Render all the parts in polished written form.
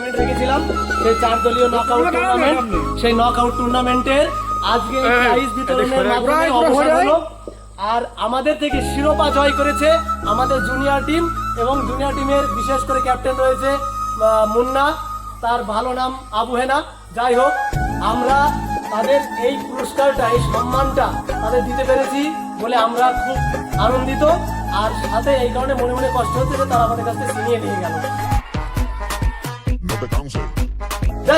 রেখেছিলাম সেই 4 দলীয় নকআউট টুর্নামেন্ট, সেই নকআউট টুর্নামেন্টের আজকে প্রাইজ বিতরণের মাধ্যমে অবসান হলো। আর আমাদের থেকে শিরোপা জয় করেছে আমাদের জুনিয়র টিম, এবং জুনিয়র টিমের বিশেষ করে ক্যাপ্টেন রয়েছে মুন্না, তার ভালো নাম আবু হেনা। যাই হোক, আমরা তাদের এই পুরস্কারটা, এই সম্মানটা তাদের দিতে পেরেছি বলে আমরা খুব আনন্দিত। আর সাথে এই কারণে মনে মনে কষ্ট হচ্ছে যে তারা আমাদের কাছ থেকে ছিনিয়ে নিয়ে গেল।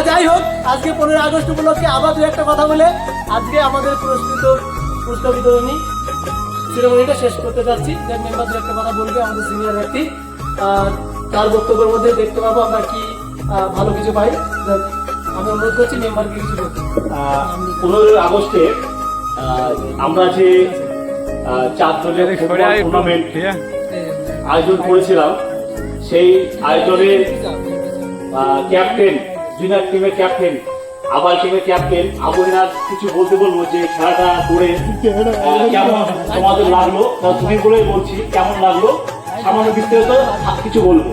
যাই হোক, আজকে 15 আগস্ট উপলক্ষে আবার দু একটা কথা বলে আজকে আমাদের পুরস্কার বিতরণী সেরেমনিটা শেষ করতে যাচ্ছি। মেম্বার দু একটা কথা বলবে আমাদের সিনিয়র ব্যক্তি, তার বক্তব্যের মধ্যে দেখতে পাবো আমরা কি ভালো কিছু পাই। আমি অনুরোধ করছি মেম্বারকে কিছু বলতে। 15 আগস্টে আমরা যে 4 দলের টুর্নামেন্ট আয়োজন করেছিলাম, সেই আয়োজনের ক্যাপ্টেন, জুনিয়র টিমের ক্যাপ্টেন, আবার টিমের ক্যাপ্টেন আবু হেনার কিছু বলতে বলবো যে খেলাটা করে কেমন তোমাদের লাগলো, তুমি বলেই বলছি কেমন লাগলো, সামান্য বিস্তারিত কিছু বলবো।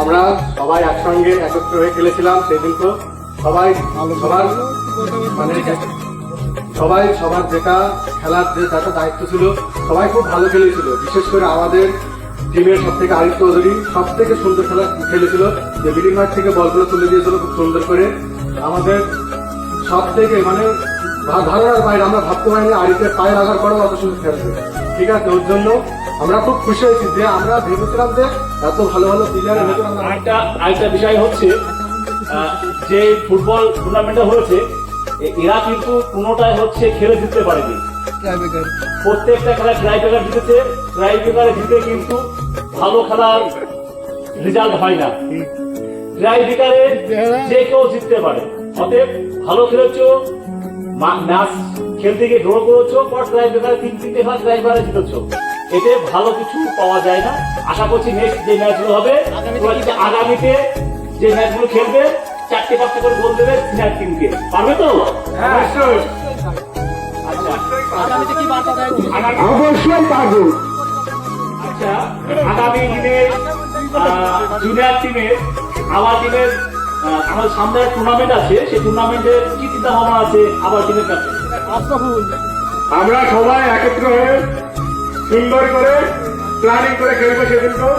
আমরা সবাই একসঙ্গে একত্র হয়ে খেলেছিলাম সেদিন। তো সবাই সবার যেটা খেলার যে যাতে দায়িত্ব ছিল, সবাই খুব ভালো খেলেছিল। বিশেষ করে আমাদের টিমের সব থেকে আরিফ চৌধুরী সব থেকে সুন্দর খেলা খেলেছিল, যে বিডিং মাঠ থেকে বলগুলো তুলে দিয়েছিল খুব সুন্দর করে। আমাদের সব থেকে ধারণার বাইরে, আমরা ভাবতে পারিনি আরিফের পায়ে লাগার পরেও অত সুন্দর খেলছে। ঠিক আছে, ওর জন্য আমরা খুব খুশি হয়েছি যে আমরা ভেবেছিলাম যে এত ভালো ভালো প্লেয়ারের ভেতরে। আরেকটা বিষয় হচ্ছে যে ফুটবল টুর্নামেন্টটা হয়েছে, এরা কিন্তু কোনোটাই হচ্ছে খেলে জিততে পারেনি। প্রত্যেকটা খেলা ট্রাইব্রেকার জিতেছে। ট্রাইব্রেকারে জিতে কিন্তু ভালো খেলার রেজাল্ট হয় না। ট্রাইব্রেকারে যে কেউ জিততে পারে। অতএব ভালো খেলেছো, ম্যাচ খেলতে গিয়ে ড্র করেছো, পর ট্রাইব্রেকারে 3-3 খেলা ট্রাইব্রেকারে জিতেছো। এতে ভালো কিছু পাওয়া যায় না। আশা করছি নেক্সট যে ম্যাচগুলো হবে, আগামীতে যে ম্যাচগুলো খেলবে 4-5 করে গোল দেবে সিনিয়র টিমকে। পারবে তো? অবশ্যই পারবো। আচ্ছা, আগামী দিনে জুনিয়র টিমের আমাদের সামনে টুর্নামেন্ট আছে, সেই টুর্নামেন্টের কি চিন্তা ভাবনা আছে আবার টিমের কাছে? আমরা সবাই একত্র হয়ে সুন্দর করে প্ল্যানিং করে খেলবো সেদিন। তো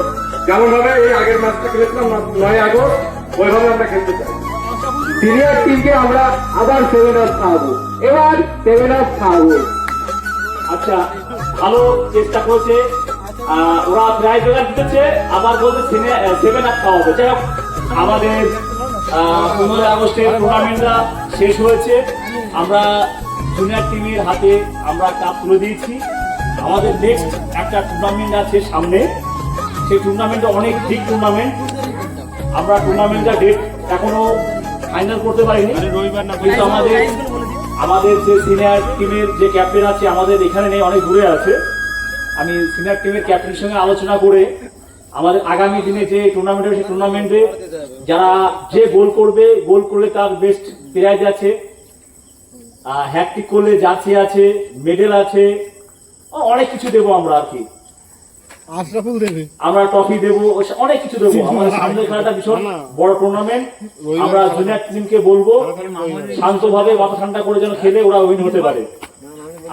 যেমন ভাবে এই আগের ম্যাচটা খেলেছিলাম 9 আগস্ট, ওইভাবে আমরা খেলতে চাই। সিনিয়র টিমকে আমরা আবার 7 আপ খাওয়াবো, এবার 7 আপ খাওয়াবো। আচ্ছা, ভালো চেষ্টা করেছে ওরা, প্রায় জায়গা জিতেছে, আবার বলতে 7 আপ খাওয়াবে। যাই হোক, আমাদের 15 আগস্টের টুর্নামেন্টটা শেষ হয়েছে। আমরা জুনিয়র টিমের হাতে আমরা কাপ তুলে দিয়েছি। আমাদের নেক্সট একটা টুর্নামেন্ট আছে সামনে, সেই টুর্নামেন্টটা অনেক বিগ টুর্নামেন্ট। আমরা টুর্নামেন্টটা ডেট এখনো ফাইনাল করতে পারিনি, কিন্তু আমাদের যে সিনিয়র টিমের যে ক্যাপ্টেন আছে আমাদের এখানে নেই, অনেক দূরে আছে। আমি সিনিয়র টিমের ক্যাপ্টেনের সঙ্গে আলোচনা করে আমাদের আগামী দিনে যে টুর্নামেন্ট হবে, সেই টুর্নামেন্টে যারা যে গোল করলে তার বেস্ট প্রাইজ আছে, হ্যাটট্রিক করলে জার্সি আছে, মেডেল আছে, অনেক কিছু দেবো আমরা। আর কি আমরা ট্রফি দেবো, অনেক কিছু দেবো। আমাদের সামনে খেলাটা ভীষণ বড় টুর্নামেন্ট। আমরা জুনিয়র টিমকে বলবো শান্তভাবে মাথা ঠান্ডা করে যেন খেলে ওরা উইন হতে পারে।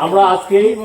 আমরা আজকে